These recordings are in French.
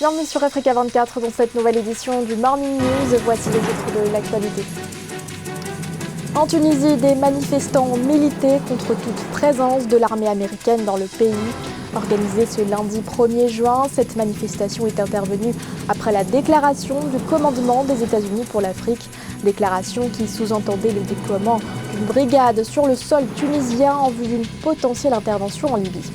Bienvenue sur Africa 24 dans cette nouvelle édition du Morning News. Voici les titres de l'actualité. En Tunisie, des manifestants ont milité contre toute présence de l'armée américaine dans le pays. Organisée ce lundi 1er juin, cette manifestation est intervenue après la déclaration du commandement des États-Unis pour l'Afrique. Déclaration qui sous-entendait le déploiement d'une brigade sur le sol tunisien en vue d'une potentielle intervention en Libye.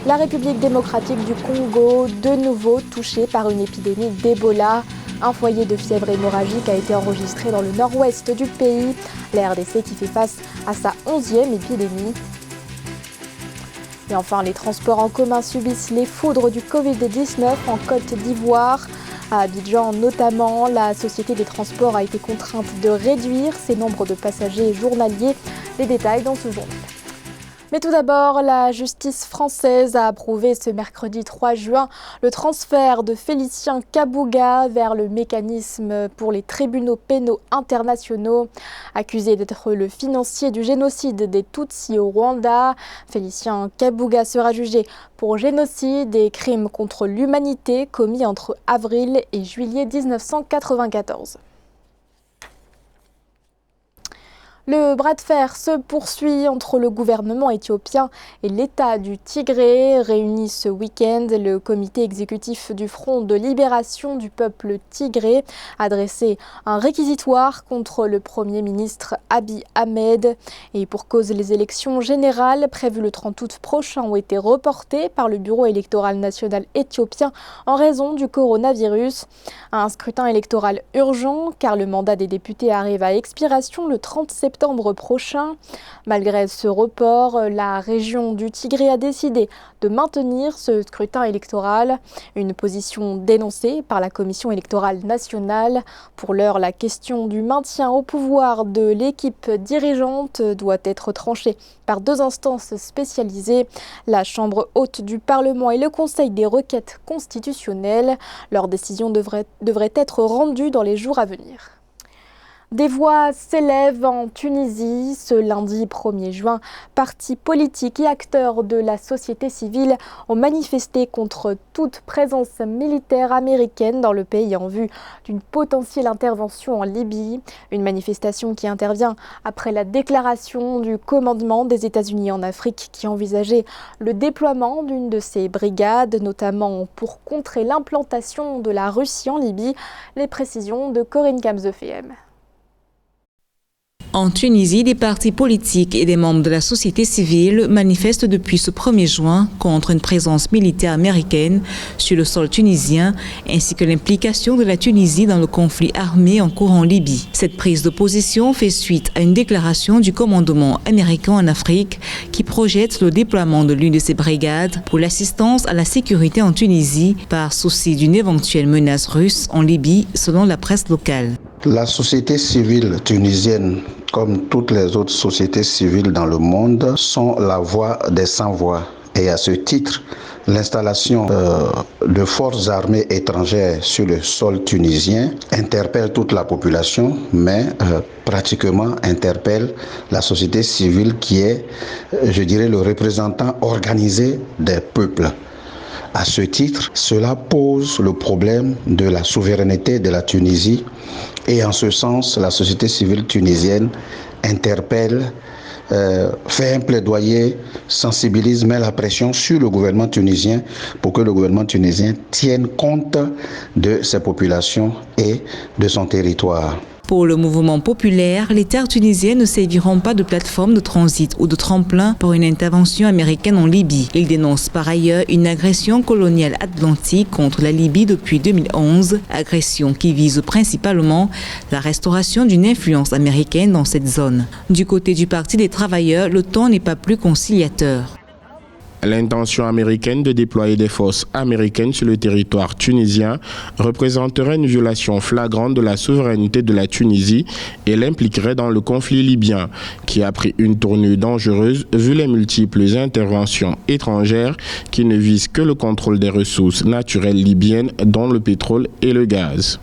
La République démocratique du Congo, de nouveau touchée par une épidémie d'Ebola. Un foyer de fièvre hémorragique a été enregistré dans le nord-ouest du pays. La RDC qui fait face à sa 11e épidémie. Et enfin, les transports en commun subissent les foudres du Covid-19 en Côte d'Ivoire. À Abidjan notamment, la Société des transports a été contrainte de réduire ses nombres de passagers journaliers. Les détails dans ce journal. Mais tout d'abord, la justice française a approuvé ce mercredi 3 juin le transfert de Félicien Kabuga vers le mécanisme pour les tribunaux pénaux internationaux. Accusé d'être le financier du génocide des Tutsis au Rwanda, Félicien Kabuga sera jugé pour génocide et crimes contre l'humanité commis entre avril et juillet 1994. Le bras de fer se poursuit entre le gouvernement éthiopien et l'État du Tigré. Réuni ce week-end, le comité exécutif du Front de libération du peuple tigré a dressé un réquisitoire contre le Premier ministre Abiy Ahmed. Et pour cause, les élections générales prévues le 30 août prochain ont été reportées par le Bureau électoral national éthiopien en raison du coronavirus. Un scrutin électoral urgent car le mandat des députés arrive à expiration le 30 septembre prochain. Malgré ce report, la région du Tigré a décidé de maintenir ce scrutin électoral, une position dénoncée par la Commission électorale nationale. Pour l'heure, la question du maintien au pouvoir de l'équipe dirigeante doit être tranchée par deux instances spécialisées, la Chambre haute du Parlement et le Conseil des requêtes constitutionnelles. Leur décision devrait être rendue dans les jours à venir. Des voix s'élèvent en Tunisie. Ce lundi 1er juin, partis politiques et acteurs de la société civile ont manifesté contre toute présence militaire américaine dans le pays en vue d'une potentielle intervention en Libye. Une manifestation qui intervient après la déclaration du commandement des États-Unis en Afrique qui envisageait le déploiement d'une de ces brigades, notamment pour contrer l'implantation de la Russie en Libye. Les précisions de Corinne Kamzefehem. En Tunisie, des partis politiques et des membres de la société civile manifestent depuis ce 1er juin contre une présence militaire américaine sur le sol tunisien ainsi que l'implication de la Tunisie dans le conflit armé en cours en Libye. Cette prise de position fait suite à une déclaration du commandement américain en Afrique qui projette le déploiement de l'une de ses brigades pour l'assistance à la sécurité en Tunisie par souci d'une éventuelle menace russe en Libye, selon la presse locale. La société civile tunisienne, comme toutes les autres sociétés civiles dans le monde, sont la voix des sans-voix. Et à ce titre, l'installation de forces armées étrangères sur le sol tunisien interpelle toute la population, mais pratiquement interpelle la société civile qui est, je dirais, le représentant organisé des peuples. À ce titre, cela pose le problème de la souveraineté de la Tunisie et en ce sens, la société civile tunisienne interpelle, fait un plaidoyer, sensibilise, met la pression sur le gouvernement tunisien pour que le gouvernement tunisien tienne compte de ses populations et de son territoire. Pour le mouvement populaire, les terres tunisiennes ne serviront pas de plateforme de transit ou de tremplin pour une intervention américaine en Libye. Il dénonce par ailleurs une agression coloniale atlantique contre la Libye depuis 2011, agression qui vise principalement la restauration d'une influence américaine dans cette zone. Du côté du Parti des travailleurs, le ton n'est pas plus conciliateur. L'intention américaine de déployer des forces américaines sur le territoire tunisien représenterait une violation flagrante de la souveraineté de la Tunisie et l'impliquerait dans le conflit libyen, qui a pris une tournure dangereuse vu les multiples interventions étrangères qui ne visent que le contrôle des ressources naturelles libyennes, dont le pétrole et le gaz.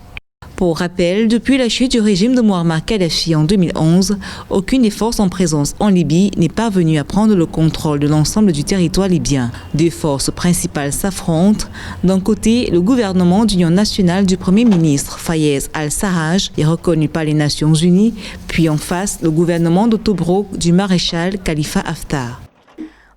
Pour rappel, depuis la chute du régime de Mouammar Kadhafi en 2011, aucune des forces en présence en Libye n'est parvenue à prendre le contrôle de l'ensemble du territoire libyen. Deux forces principales s'affrontent. D'un côté, le gouvernement d'union nationale du Premier ministre Fayez al-Sarraj est reconnu par les Nations Unies, puis en face, le gouvernement de Tobrouk du maréchal Khalifa Haftar.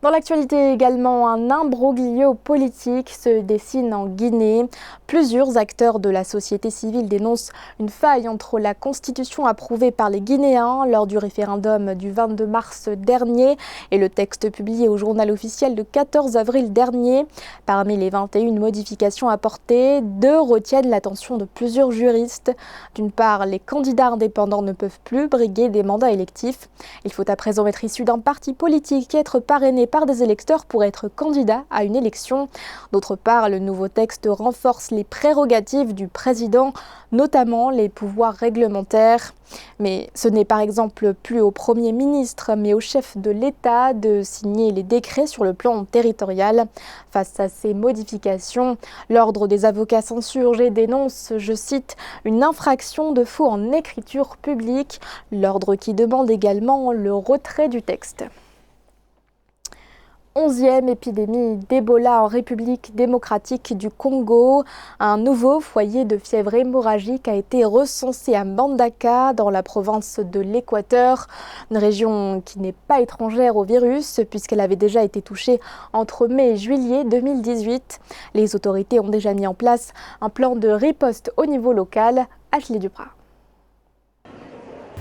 Dans l'actualité également, un imbroglio politique se dessine en Guinée. Plusieurs acteurs de la société civile dénoncent une faille entre la constitution approuvée par les Guinéens lors du référendum du 22 mars dernier et le texte publié au journal officiel le 14 avril dernier. Parmi les 21 modifications apportées, 2 retiennent l'attention de plusieurs juristes. D'une part, les candidats indépendants ne peuvent plus briguer des mandats électifs. Il faut à présent être issu d'un parti politique et être parrainé par des électeurs pour être candidat à une élection. D'autre part, le nouveau texte renforce les prérogatives du président, notamment les pouvoirs réglementaires. Mais ce n'est par exemple plus au Premier ministre, mais au chef de l'État de signer les décrets sur le plan territorial. Face à ces modifications, l'Ordre des avocats s'insurge et dénonce, je cite, une infraction de faux en écriture publique. L'Ordre qui demande également le retrait du texte. 11e épidémie d'Ebola en République démocratique du Congo. Un nouveau foyer de fièvre hémorragique a été recensé à Mbandaka, dans la province de l'Équateur, une région qui n'est pas étrangère au virus puisqu'elle avait déjà été touchée entre mai et juillet 2018. Les autorités ont déjà mis en place un plan de riposte au niveau local. Ashley Duprat.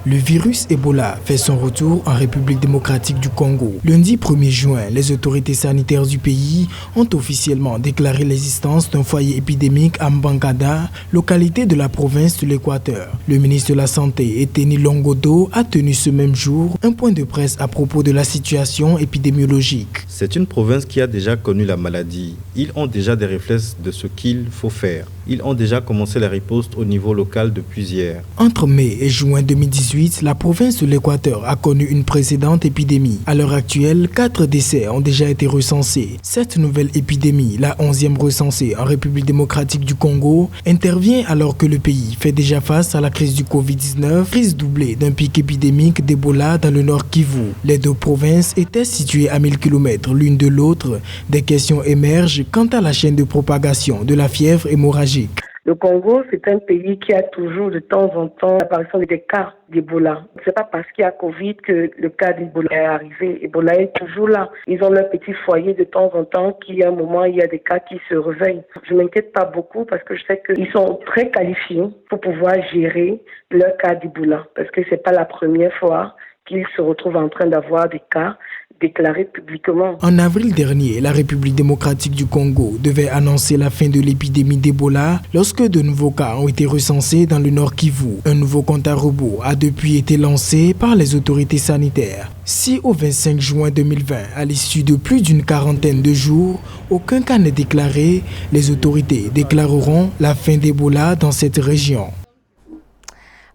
Le virus Ebola fait son retour en République démocratique du Congo. Lundi 1er juin, les autorités sanitaires du pays ont officiellement déclaré l'existence d'un foyer épidémique à Mbangada, localité de la province de l'Équateur. Le ministre de la Santé, Eteni Longodo, a tenu ce même jour un point de presse à propos de la situation épidémiologique. C'est une province qui a déjà connu la maladie. Ils ont déjà des réflexes de ce qu'il faut faire. Ils ont déjà commencé la riposte au niveau local depuis hier. Entre mai et juin 2018, la province de l'Équateur a connu une précédente épidémie. À l'heure actuelle, 4 décès ont déjà été recensés. Cette nouvelle épidémie, la 11e recensée en République démocratique du Congo, intervient alors que le pays fait déjà face à la crise du Covid-19, crise doublée d'un pic épidémique d'Ebola dans le nord Kivu. Les deux provinces étaient situées à 1000 km l'une de l'autre. Des questions émergent quant à la chaîne de propagation de la fièvre hémorragique. Le Congo, c'est un pays qui a toujours de temps en temps l'apparition des cas d'Ebola. C'est pas parce qu'il y a Covid que le cas d'Ebola est arrivé. Ebola est toujours là. Ils ont leur petit foyer de temps en temps qu'il y a un moment, il y a des cas qui se réveillent. Je m'inquiète pas beaucoup parce que je sais qu'ils sont très qualifiés pour pouvoir gérer leur cas d'Ebola. Parce que c'est pas la première fois qu'ils se retrouvent en train d'avoir des cas déclaré publiquement. En avril dernier, la République démocratique du Congo devait annoncer la fin de l'épidémie d'Ebola lorsque de nouveaux cas ont été recensés dans le nord Kivu. Un nouveau compte à rebours a depuis été lancé par les autorités sanitaires. Si au 25 juin 2020, à l'issue de plus d'une quarantaine de jours, aucun cas n'est déclaré, les autorités déclareront la fin d'Ebola dans cette région.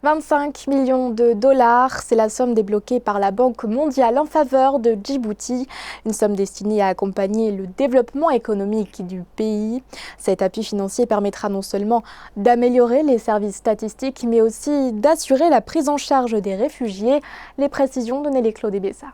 25 millions de dollars, c'est la somme débloquée par la Banque mondiale en faveur de Djibouti, une somme destinée à accompagner le développement économique du pays. Cet appui financier permettra non seulement d'améliorer les services statistiques, mais aussi d'assurer la prise en charge des réfugiés. Les précisions de Nelly Claude Bessa.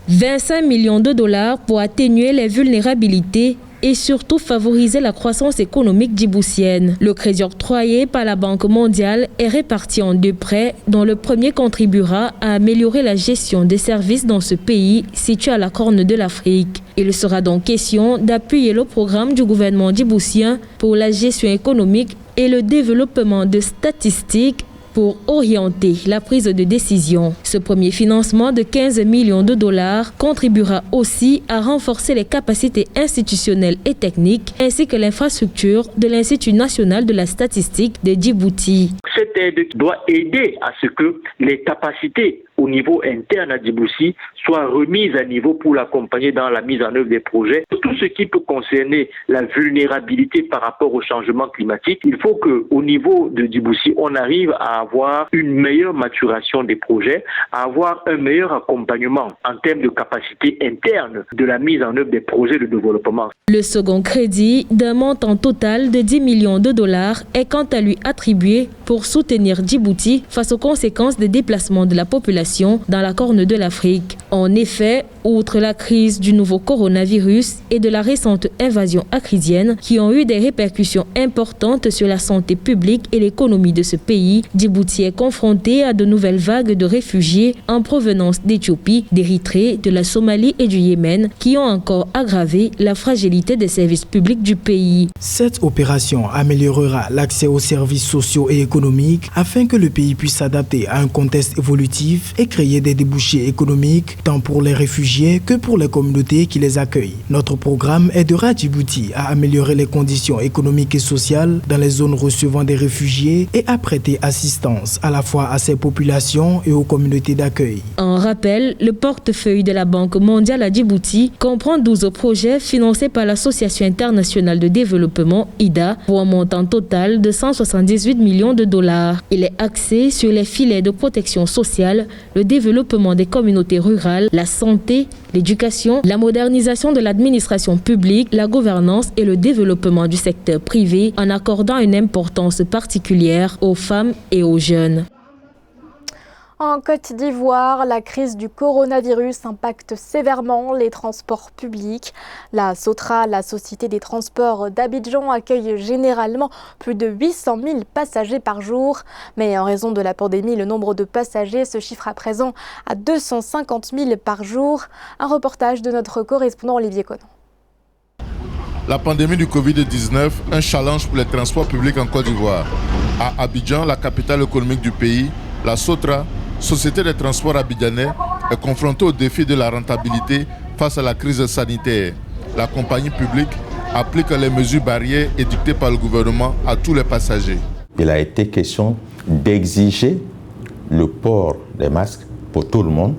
25 millions de dollars pour atténuer les vulnérabilités et surtout favoriser la croissance économique djiboutienne. Le crédit octroyé par la Banque mondiale est réparti en 2 prêts, dont le premier contribuera à améliorer la gestion des services dans ce pays situé à la Corne de l'Afrique. Il sera donc question d'appuyer le programme du gouvernement djiboutien pour la gestion économique et le développement de statistiques pour orienter la prise de décision. Ce premier financement de 15 millions de dollars contribuera aussi à renforcer les capacités institutionnelles et techniques ainsi que l'infrastructure de l'Institut national de la statistique de Djibouti. Cette aide doit aider à ce que les capacités au niveau interne à Djibouti soit remise à niveau pour l'accompagner dans la mise en œuvre des projets. Tout ce qui peut concerner la vulnérabilité par rapport au changement climatique, il faut qu'au niveau de Djibouti, on arrive à avoir une meilleure maturation des projets, à avoir un meilleur accompagnement en termes de capacité interne de la mise en œuvre des projets de développement. Le second crédit, d'un montant total de 10 millions de dollars, est quant à lui attribué pour soutenir Djibouti face aux conséquences des déplacements de la population dans la Corne de l'Afrique. En effet, outre la crise du nouveau coronavirus et de la récente invasion acridienne qui ont eu des répercussions importantes sur la santé publique et l'économie de ce pays, Djibouti est confronté à de nouvelles vagues de réfugiés en provenance d'Éthiopie, d'Érythrée, de la Somalie et du Yémen qui ont encore aggravé la fragilité des services publics du pays. Cette opération améliorera l'accès aux services sociaux et économiques afin que le pays puisse s'adapter à un contexte évolutif et créer des débouchés économiques tant pour les réfugiés que pour les communautés qui les accueillent. Notre programme aidera Djibouti à améliorer les conditions économiques et sociales dans les zones recevant des réfugiés et à prêter assistance à la fois à ces populations et aux communautés d'accueil. En rappel, le portefeuille de la Banque mondiale à Djibouti comprend 12 projets financés par l'Association internationale de développement IDA pour un montant total de 178 millions de dollars. Il est axé sur les filets de protection sociale, le développement des communautés rurales, la santé, l'éducation, la modernisation de l'administration publique, la gouvernance et le développement du secteur privé en accordant une importance particulière aux femmes et aux jeunes. En Côte d'Ivoire, la crise du coronavirus impacte sévèrement les transports publics. La SOTRA, la Société des transports d'Abidjan, accueille généralement plus de 800 000 passagers par jour. Mais en raison de la pandémie, le nombre de passagers se chiffre à présent à 250 000 par jour. Un reportage de notre correspondant Olivier Conan. La pandémie du Covid-19, un challenge pour les transports publics en Côte d'Ivoire. À Abidjan, la capitale économique du pays, la SOTRA, Société des transports abidjanais, est confrontée au défi de la rentabilité face à la crise sanitaire. La compagnie publique applique les mesures barrières édictées par le gouvernement à tous les passagers. Il a été question d'exiger le port des masques pour tout le monde,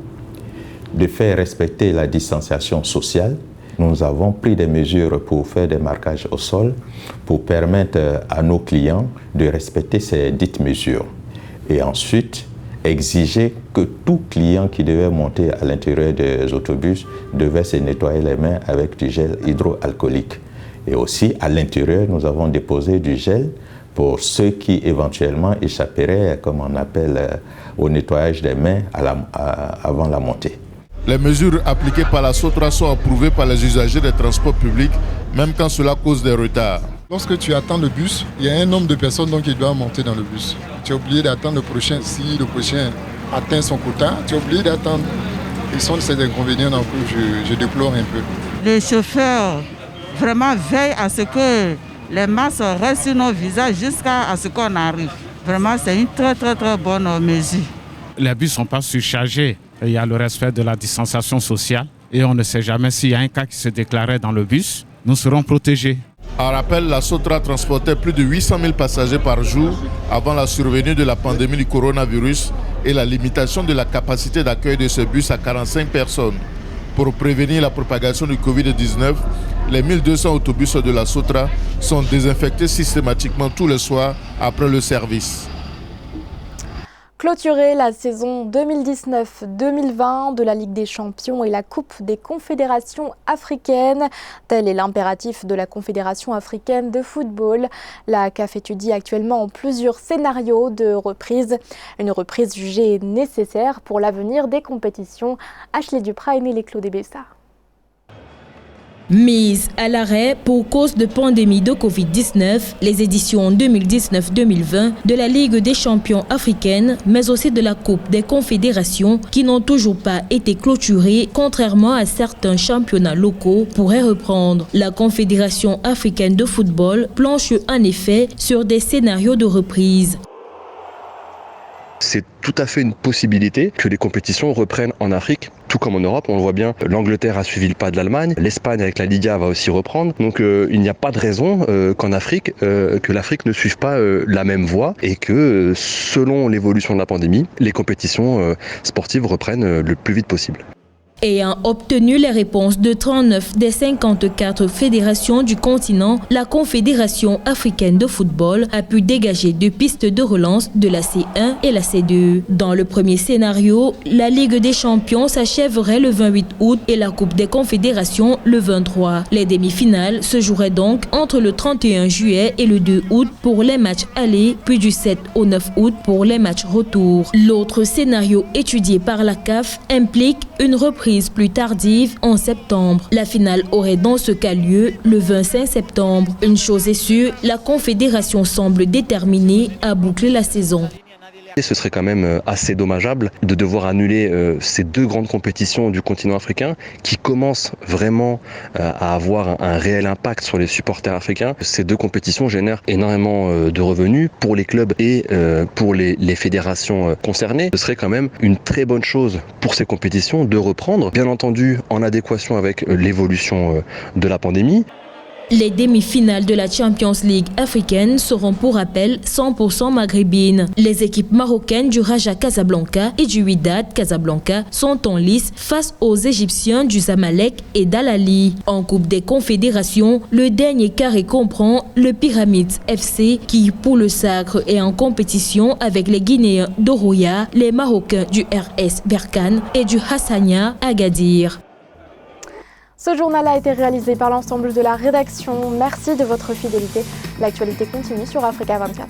de faire respecter la distanciation sociale. Nous avons pris des mesures pour faire des marquages au sol, pour permettre à nos clients de respecter ces dites mesures. Et ensuite, exiger que tout client qui devait monter à l'intérieur des autobus devait se nettoyer les mains avec du gel hydroalcoolique. Et aussi, à l'intérieur, nous avons déposé du gel pour ceux qui éventuellement échapperaient, comme on appelle, au nettoyage des mains avant la montée. Les mesures appliquées par la SOTRA sont approuvées par les usagers des transports publics, même quand cela cause des retards. Lorsque tu attends le bus, il y a un nombre de personnes qui doivent monter dans le bus. Tu es obligé d'attendre le prochain. Si le prochain atteint son quota, tu es obligé d'attendre. Ce sont ces inconvénients que je déplore un peu. Les chauffeurs vraiment veillent à ce que les masques restent sur nos visages jusqu'à ce qu'on arrive. Vraiment, c'est une très bonne mesure. Les bus ne sont pas surchargés. Il y a le respect de la distanciation sociale. Et on ne sait jamais s'il y a un cas qui se déclarait dans le bus. Nous serons protégés. En rappel, la SOTRA transportait plus de 800 000 passagers par jour avant la survenue de la pandémie du coronavirus et la limitation de la capacité d'accueil de ce bus à 45 personnes. Pour prévenir la propagation du Covid-19, les 1200 autobus de la SOTRA sont désinfectés systématiquement tous les soirs après le service. Clôturer la saison 2019-2020 de la Ligue des Champions et la Coupe des Confédérations africaines. Tel est l'impératif de la Confédération africaine de football. La CAF étudie actuellement plusieurs scénarios de reprise. Une reprise jugée nécessaire pour l'avenir des compétitions. Ashley Duprat et Nelly Claude Bessa. Mise à l'arrêt pour cause de pandémie de Covid-19, les éditions 2019-2020 de la Ligue des champions africaine, mais aussi de la Coupe des confédérations qui n'ont toujours pas été clôturées, contrairement à certains championnats locaux, pourraient reprendre. La Confédération africaine de football planche en effet sur des scénarios de reprise. C'est tout à fait une possibilité que les compétitions reprennent en Afrique, tout comme en Europe. On le voit bien, l'Angleterre a suivi le pas de l'Allemagne, l'Espagne avec la Liga va aussi reprendre. Donc il n'y a pas de raison qu'en Afrique, que l'Afrique ne suive pas la même voie et que selon l'évolution de la pandémie, les compétitions sportives reprennent le plus vite possible. Ayant obtenu les réponses de 39 des 54 fédérations du continent, la Confédération africaine de football a pu dégager 2 pistes de relance de la C1 et la C2. Dans le premier scénario, la Ligue des champions s'achèverait le 28 août et la Coupe des confédérations le 23. Les demi-finales se joueraient donc entre le 31 juillet et le 2 août pour les matchs allés, puis du 7 au 9 août pour les matchs retour. L'autre scénario étudié par la CAF implique une reprise plus tardive en septembre. La finale aurait dans ce cas lieu le 25 septembre. Une chose est sûre, la Confédération semble déterminée à boucler la saison. Ce serait quand même assez dommageable de devoir annuler ces 2 grandes compétitions du continent africain qui commencent vraiment à avoir un réel impact sur les supporters africains. Ces 2 compétitions génèrent énormément de revenus pour les clubs et pour les fédérations concernées. Ce serait quand même une très bonne chose pour ces compétitions de reprendre, bien entendu en adéquation avec l'évolution de la pandémie. Les demi-finales de la Champions League africaine seront pour rappel 100% maghrébines. Les équipes marocaines du Raja Casablanca et du Wydad Casablanca sont en lice face aux Égyptiens du Zamalek et d'Al-Ahly. En Coupe des Confédérations, le dernier carré comprend le Pyramids FC qui, pour le sacre, est en compétition avec les Guinéens d'Oroya, les Marocains du RS Berkane et du Hassania Agadir. Ce journal a été réalisé par l'ensemble de la rédaction. Merci de votre fidélité. L'actualité continue sur Africa 24.